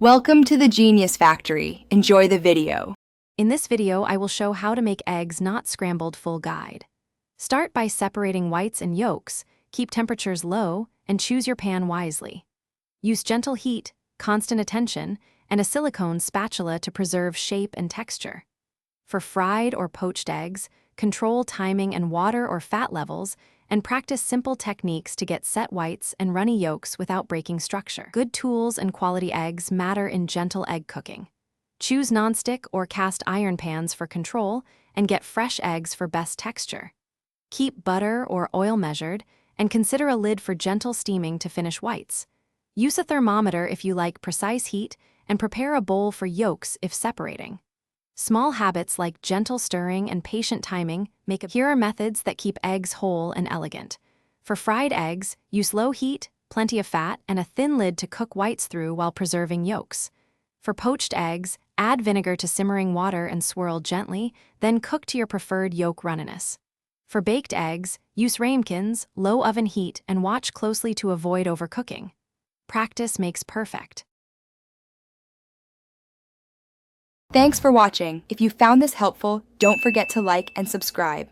Welcome to the Genius Factory. Enjoy the video. In this video, I will show how to make eggs not scrambled full guide. Start by separating whites and yolks, keep temperatures low, and choose your pan wisely. Use gentle heat, constant attention, and a silicone spatula to preserve shape and texture. For fried or poached eggs, control timing and water or fat levels, and practice simple techniques to get set whites and runny yolks without breaking structure. Good tools and quality eggs matter in gentle egg cooking. Choose nonstick or cast iron pans for control and get fresh eggs for best texture. Keep butter or oil measured and consider a lid for gentle steaming to finish whites. Use a thermometer if you like precise heat and prepare a bowl for yolks if separating. Small habits like gentle stirring and patient timing make a. Here are methods that keep eggs whole and elegant. For fried eggs, use low heat, plenty of fat, and a thin lid to cook whites through while preserving yolks. For poached eggs, add vinegar to simmering water and swirl gently, then cook to your preferred yolk runniness. For baked eggs, use ramekins, low oven heat, and watch closely to avoid overcooking. Practice makes perfect. Thanks for watching. If you found this helpful, don't forget to like and subscribe.